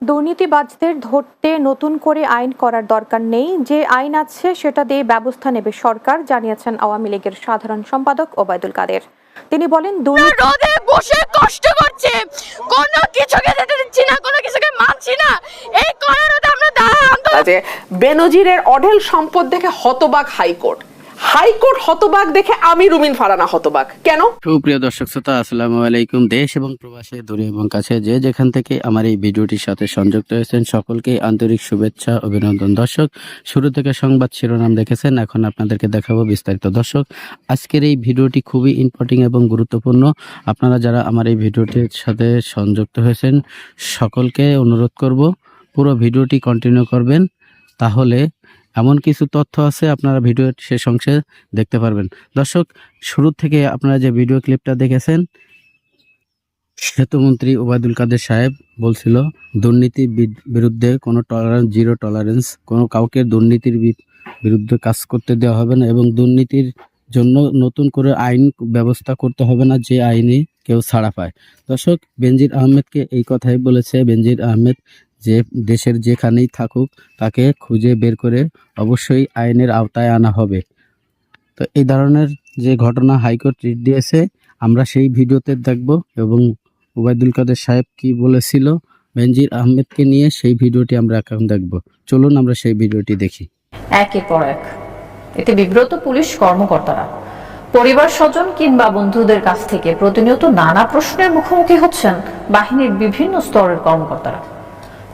দুর্নীতিবাজদের ধরতে নতুন করে আইন করার দরকার নেই, যে আইন আছে সেটা দিয়ে ব্যবস্থা নেবে সরকার, জানিয়েছেন আওয়ামী লীগের সাধারণ সম্পাদক ওবায়দুল কাদের। তিনি বলেন, রোদে বসে কষ্ট করছে, কোনো কিছুকে যেতে দিচ্ছি না, কোনো কিছুকে মানছি না। এই করারতে আমরা বেনজিরের অঢেল সম্পদ দেখে হতবাক হাইকোর্ট হতবাক দেখে আমি রুমিন ফারানা হতবাক কেন? সুপ্রিয় দর্শক শ্রোতা, আসসালামু আলাইকুম। দেশ এবং প্রবাসে, দূরে এবং কাছে যে যেখান থেকে আমার এই ভিডিওটির সাথে সংযুক্ত হয়েছেন সকলকে আন্তরিক শুভেচ্ছা, অভিনন্দন। দর্শক, শুরু থেকে সংবাদ শিরোনাম দেখেছেন, এখন আপনাদেরকে দেখাবো বিস্তারিত। দর্শক, আজকের এই ভিডিওটি খুবই ইম্পর্টেন্ট এবং গুরুত্বপূর্ণ। আপনারা যারা আমার এই ভিডিওটির সাথে সংযুক্ত হয়েছেন সকলকে অনুরোধ করব পুরো ভিডিওটি কন্টিনিউ করবেন, তাহলে এমন কিছু তথ্য আছে আপনারা ভিডিওর শেষ অংশে দেখতে পারবেন। দর্শক, শুরু থেকে আপনারা যে ভিডিও ক্লিপটা দেখেছেন, সেতুমন্ত্রী ওবায়দুল কাদের সাহেব বলছিল দুর্নীতির বিরুদ্ধে কোনো টলারেন্স, জিরো টলারেন্স, কোনো কাউকে দুর্নীতির বিরুদ্ধে কাজ করতে দেওয়া হবে না এবং দুর্নীতির জন্য নতুন করে আইন ব্যবস্থা করতে হবে না, যে আইনে কেউ ছাড়া পায়। দর্শক, বেনজির আহমেদকে এই কথাই বলেছে। বেনজির আহমেদ যে দেশের যেখানেই থাকুক তাকে খুঁজে বের করে অবশ্যই আইনের আওতায় আনা হবে। তো এই ধরনের যে ঘটনা হাইকোর্ট রিট দিয়েছে, আমরা সেই ভিডিওতে দেখব এবং ওবায়দুল কাদের সাহেব কি বলেছিল বেনজির আহমেদকে নিয়ে, সেই ভিডিওটি আমরা এখন দেখব। চলুন আমরা সেই ভিডিওটি দেখি। একের পর এক এতে বিব্রত পুলিশ কর্মকর্তারা পরিবার স্বজন কিংবা বন্ধুদের কাছ থেকে প্রতিনিয়ত নানা প্রশ্নের মুখোমুখি হচ্ছেন বাহিনীর বিভিন্ন স্তরের কর্মকর্তারা।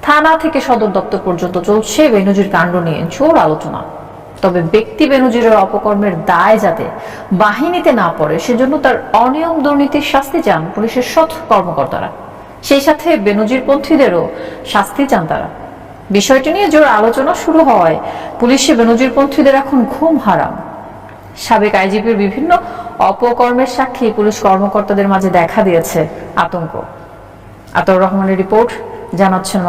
থানা থেকে সদর দপ্তর পর্যন্ত চলছে বেনজির কাণ্ড নিয়ে জোর আলোচনা। তবে ব্যক্তি বেনজিরের অপকর্মের দায় যাতে বাহিনীতে না পড়ে, সেজন্য তার অনিয়ম দুর্নীতির শাস্তি চান পুলিশের সৎ কর্মকর্তারা। সেই সাথে বেনজির পন্থীদেরও শাস্তি চান তারা। বিষয়টি নিয়ে জোর আলোচনা শুরু হওয়ায় পুলিশে বেনজির পন্থীদের এখন ঘুম হারাম। সাবেক আইজিপির বিভিন্ন অপকর্মের সাক্ষী পুলিশ কর্মকর্তাদের মাঝে দেখা দিয়েছে আতঙ্ক। আতাউর রহমানের রিপোর্ট, জানাচ্ছেন।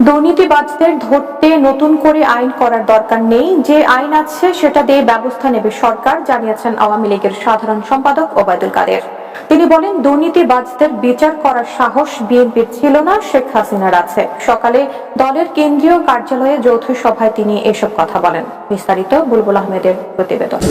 দুর্নীতিবাজদের ধরতে নতুন করে আইন করার দরকার নেই, যে আইন আছে সেটা দিয়ে ব্যবস্থা নেবে সরকার, জানিয়েছেন আওয়ামী লীগের সাধারণ সম্পাদক ওবায়দুল কাদের। তিনি বলেন, দুর্নীতিবাজদের বিচার করার সাহস বিএনপির ছিল না, শেখ হাসিনার আছে। সকালে দলের কেন্দ্রীয় কার্যালয়ে যৌথ সভায় তিনি এসব কথা বলেন। বিস্তারিত বুলবুল আহমেদের প্রতিবেদন।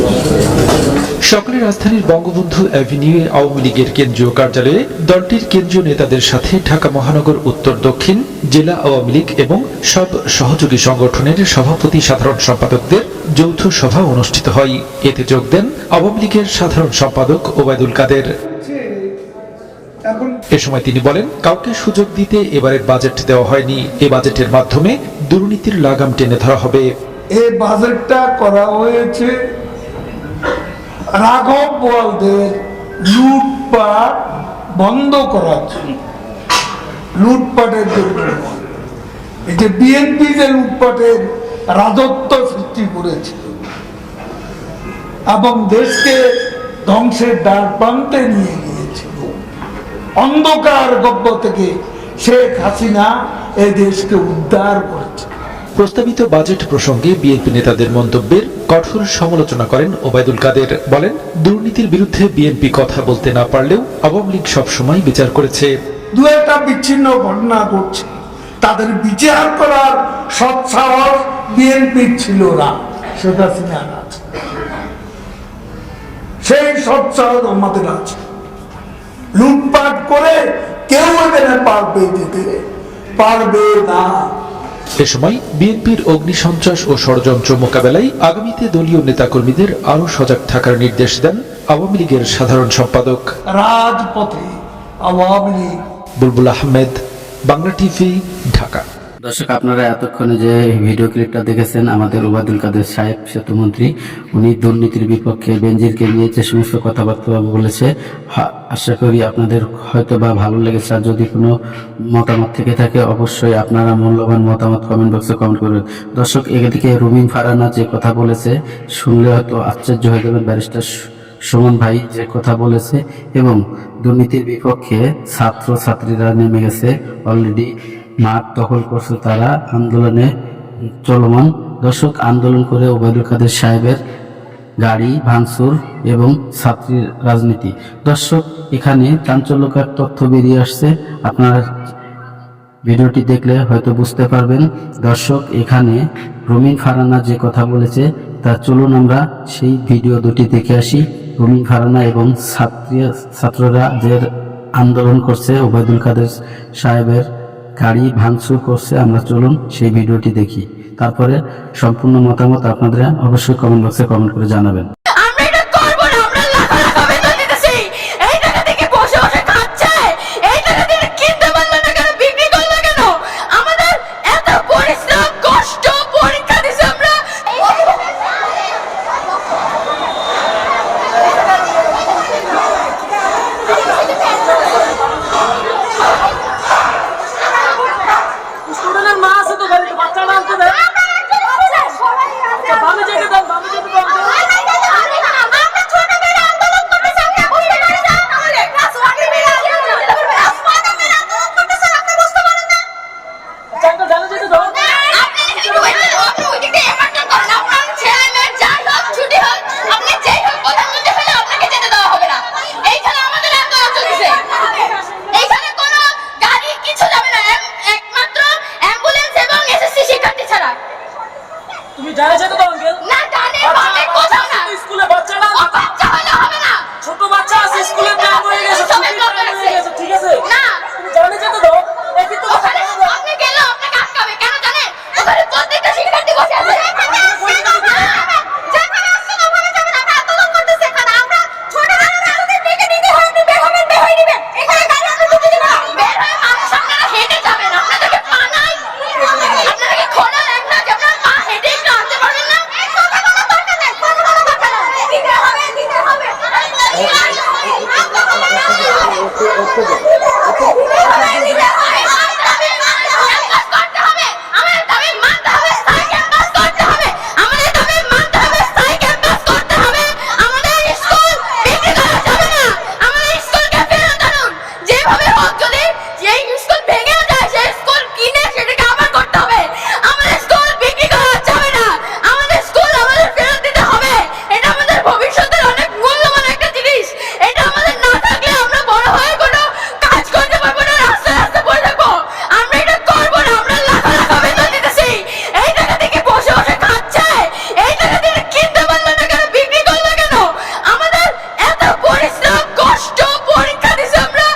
সকালে রাজধানীর বঙ্গবন্ধু অ্যাভিনিউয়ে আওয়ামী লীগের কেন্দ্রীয় কার্যালয়ে দলটির কেন্দ্রীয় নেতাদের সাথে ঢাকা মহানগর উত্তর দক্ষিণ জেলা আওয়ামী লীগ এবং সব সহযোগী সংগঠনের সভাপতি সাধারণ সম্পাদকদের যৌথ সভা অনুষ্ঠিত হয়। এতে যোগ দেন আওয়ামী লীগের সাধারণ সম্পাদক ওবায়দুল কাদের। এ সময় তিনি বলেন, কাউকে সুযোগ দিতে এবারের বাজেট দেওয়া হয়নি। এ বাজেটের মাধ্যমে দুর্নীতির লাগাম টেনে ধরা হবে। এই বাজেটটা করা হয়েছে রাঘব বোয়ালদের লুটপাট বন্ধ করার জন্য, লুটপাটের জন্য। এই যে বিএনপি যে লুটপাটের রাজত্ব সৃষ্টি করেছিল এবং দেশকে ধ্বংসের দ্বার প্রান্তে নিয়ে গিয়েছিল, অন্ধকার গব্য থেকে শেখ হাসিনা এই দেশকে উদ্ধার করেছে। প্রস্তাবিত বাজেট প্রসঙ্গে বিএনপি নেতাদের মন্তব্যের কঠোর সমালোচনা করেন ওবায়দুল কাদের। বলেন, দুর্নীতির বিরুদ্ধে বিএনপি কথা বলতে না পারলেও আওয়ামী লীগ সবসময় বিচার করেছে। দু একটা বিচ্ছিন্ন ঘটনা ঘটছে, তাদের বিচার করার সৎসাহস বিএনপির ছিল না, শেখ হাসিনার আছে। সেই সৎসাহস আমাদের আছে। লুটপাট করে কেউ এখানে পারবে যেতে পারবে না। এ সময় বিএনপির অগ্নিসন্ত্রাস ও ষড়যন্ত্র মোকাবেলায় আগামীতে দলীয় নেতাকর্মীদের আরো সজাগ থাকার নির্দেশ দেন আওয়ামী লীগের সাধারণ সম্পাদক। রাজপথে আওয়ামী লীগ। বুলবুল আহমেদ, বাংলা টিভি, ঢাকা। দর্শক, আপনারা এতক্ষণে যে ভিডিও ক্লিপটা দেখেছেন, আমাদের ওবায়দুল কাদের সাহেব সেতুমন্ত্রী, উনি দুর্নীতির বিপক্ষে বেনজিরকে নিয়ে যে সমস্ত কথাবার্তা বলেছে, আশা করি আপনাদের হয়তো বা ভালো লেগেছে। আর যদি কোনো মতামত থেকে থাকে অবশ্যই আপনারা মূল্যবান মতামত কমেন্ট বক্সে কমেন্ট করবেন। দর্শক, এদিকে রুমিন ফারানা যে কথা বলেছে শুনলে হয়তো আশ্চর্য হয়ে যাবেন। ব্যারিস্টার সুমন ভাই যে কথা বলেছে এবং দুর্নীতির বিপক্ষে ছাত্র ছাত্রীরা নেমে গেছে, অলরেডি মাঠ দখল করছে, তারা আন্দোলনে চলমান। দর্শক, আন্দোলন করে ওবায়দুল কাদের সাহেবের গাড়ি ভাঙচুর এবং ছাত্রী রাজনীতি। দর্শক, এখানে চাঞ্চল্যকর তথ্য বেরিয়ে আসছে। আপনারা ভিডিওটি দেখলে হয়তো বুঝতে পারবেন। দর্শক, এখানে রুমিন ফারহানা যে কথা বলেছে তা চলুন আমরা সেই ভিডিও দুটি দেখে আসি। রুমিন ফারহানা এবং ছাত্ররা যে আন্দোলন করছে, ওবায়দুল কাদের সাহেবের গাড়ি ভাঙচুর করছে, আমরা চলুন সেই ভিডিওটি দেখি। তারপরে সম্পূর্ণ মতামত আপনারা অবশ্যই কমেন্ট বক্সে কমেন্ট করে জানাবেন। আমরা এটা করবো না, আমরা লাখ লাখ বেতন দিতেছি, এই টাকা থেকে বসে বসে খাচ্ছে, এই টাকা দিয়ে কিনতে পারলো না কেন, বিক্রি করলো কেন? আমাদের এত পরিশ্রম কষ্ট পরীক্ষা দিছি আমরা। স্টুডেন্টের মা আছে তো বাড়িতে, বাচ্চাটা আনতে দেয়। বামে যেতে দাও, বামে যেতে দাও। জানে যেতে দাও। তুমি জানে যেতে দাও আঙ্কেল। স্কুলে বাচ্চাটা ছোট বাচ্চা আছে, স্কুলের টাইম হয়ে গেছে, ছুটির টাইম হয়ে গেছে, ঠিক আছে? তুমি জানে যেতে দাও। একই তো কথা বলো। আপনি গেলে আপনাকে আটকাবে কেন জানেন? ওখানে প্রত্যেকটা শিক্ষার্থী বসে আছে। যেখানে আসছেন ওখানে যাবেন, আমরা আন্দোলন করতেছি এখানে। আমরা ছোট বাচ্চাদের ডেকে নিতে হয়, আপনি বের হবেন, বের হয়ে নেবেন। এখানে গাড়ি আমরা ঢুকে দিব না। বের হয়ে মানুষ আপনারা হেঁটে যাবেন, আপনাদেরকে পা নাই, আপনাদেরকে খোলা এক না যে আপনারা পা হেঁটে একটু আনতে পারবেন না। এই কথা বলার দরকার নেই, কথা বলার দরকার নেই। দিতে হবে, দিতে হবে। ভবিষ্যতের অনেক মূল্যবান একটা জিনিস, এটা আমাদের না থাকলে আমরা বড় হয়ে কোনো কাজ করতে পারবো না, রাস্তায় রাস্তায় পড়ে থাকবো। আমরা এটা করবো না, আমরা লাখ লাখ বেতন দিতেছি, এই টাকা থেকে বসে বসে খাচ্ছে, এই টাকা দিয়ে কিনতে পারলো না কেন, বিক্রি করলো কেন? আমাদের এত পরিশ্রম কষ্ট পরীক্ষা দিছি আমরা,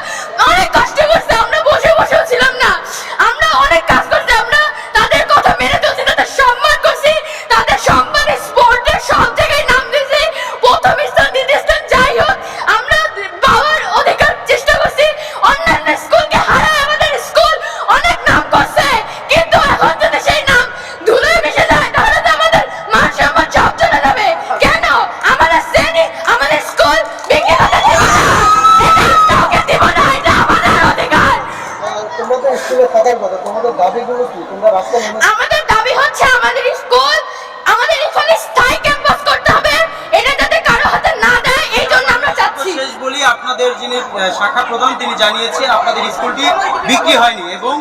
অনেক কষ্ট করছি, আমরা বসে বসেও ছিলাম না, আমরা অনেক কাজ করছি, আমরা তাদের কথা মেনে চলছি, তাদের সম্মান করছি, তাদের সম্মানে স্পোর্টের সব জায়গায় নাম দিয়েছি, প্রথম স্থান দ্বিতীয় স্থান যাই হোক আমরা পাওয়ার অধিকার চেষ্টা করছি। অন্যান্য স্কুলকে হারায় আমাদের স্কুল অনেক নাম করছে, কিন্তু এখন যদি সেই নাম ধুলোয় মিশে যায় তাহলে তো আমাদের মান সম্মান সব চলে যাবে। কেন আমাদের শ্রেণী আমাদের স্কুল বিক্রি করতে দিব না, এটা কাউকে দিব না, এটা আমাদের অধিকার। তোমরা তো স্কুলে থাকার কথা, তোমাদের দাবিগুলো কি? তোমরা রাস্তা নেমে আমাদের দাবি হচ্ছে আমাদের স্কুল, আমাদের এখানে স্থায়ী ক্যাম্পাস করতে হবে, এটা যাতে কারো হাতে না দেয়, এই জন্য আমরা চাচ্ছি। শেষ বলি, আপনাদের যিনি শাখা প্রধান তিনি জানিয়েছেন আপনাদের স্কুলটি বিক্রি হয়নি এবং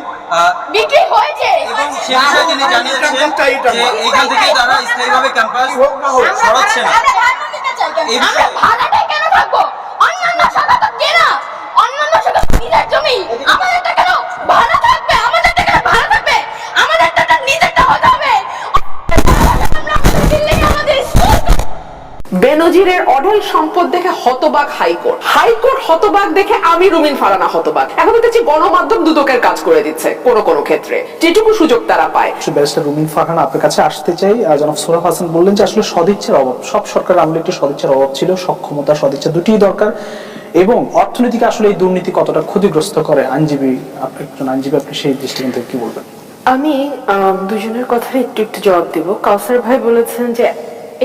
বিক্রি হয়েছে সে বিষয়ে তিনি জানিয়েছেন যে এইখান থেকে তারা স্থায়ীভাবে ক্যাম্পাস সরাচ্ছেন। আমরা ভাড়াটাই কেন থাকবো? অন্যান্য শাখা তো কেনা, অন্যান্য শাখা নিজের জমি, আমাদেরটা কেন ভাড়া থাকবে? আমাদেরটা কেন ভাড়া থাকবে? আমাদেরটা নিজেরটা হতে হবে। আমরা দিল্লি আমাদের স্কুল বেনজিরের অঢেল সম্পদ দেখে হতবাক হাইকোর্ট। হাইকোর্ট হতবাক দেখে আমি রুমিন ফারহানা হতবাক। এখন দেখছি গণমাধ্যম দুদকের কাজ করে দিচ্ছে কোন কোন ক্ষেত্রে, যেটুকু সুযোগ তারা পায়। ব্যারিস্টার রুমিন ফারহানা আপনার কাছে আসতে চাই। জনাব সোহরাব হাসান বললেন যে আসলে সদিচ্ছার অভাব, সব সরকারের আমলে একটি সদিচ্ছার অভাব ছিল, সক্ষমতা সদিচ্ছা দুটিই দরকার, এবং অর্থনীতিকে আসলে এই দুর্নীতি কতটা ক্ষতিগ্রস্ত করে। আইনজীবী, আপনি একজন আইনজীবী, আপনি সেই দৃষ্টিকোণ থেকে কি বলবেন? আমি দুজনের কথার একটু একটু জবাব দিব। কাউসার ভাই বলেছেন যে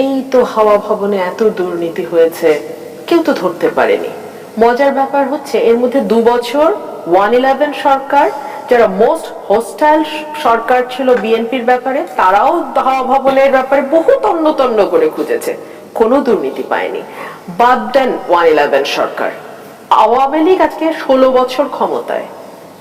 এই তো হাওয়া ভবনে এত দুর্নীতি হয়েছে, কেউ তো ধরতে পারেনি। মজার ব্যাপার হচ্ছে এর মধ্যে 2 বছর 111 সরকার, যারা মোস্ট হোস্টাইল সরকার ছিল বিএনপির ব্যাপারে, তারাও হাওয়া ভবনের ব্যাপারে বহু তন্ন তন্ন করে খুঁজেছে, কোনো দুর্নীতি পায়নি। বাদ দেন 111 সরকার, আওয়ামী লীগ আজকে 16 বছর ক্ষমতায়,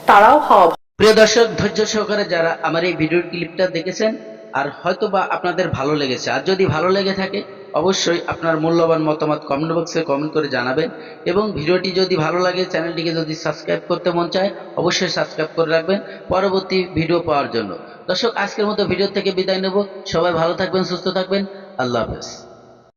তারাও হাওয়া। প্রিয় দর্শক, ধৈর্য সহকারে যারা আমার এই ভিডিওর ক্লিপটা দেখেছেন আর হয়তোবা আপনাদের ভালো লেগেছে। আর যদি ভালো লেগে থাকে অবশ্যই আপনার মূল্যবান মতামত কমেন্ট বক্সে কমেন্ট করে জানাবেন, এবং ভিডিওটি যদি ভালো লাগে, চ্যানেলটিকে যদি সাবস্ক্রাইব করতে মন চায় অবশ্যই সাবস্ক্রাইব করে রাখবেন পরবর্তী ভিডিও পাওয়ার জন্য। দর্শক, আজকের মতো ভিডিও থেকে বিদায় নেব। সবাই ভালো থাকবেন, সুস্থ থাকবেন। আল্লাহ হাফেজ।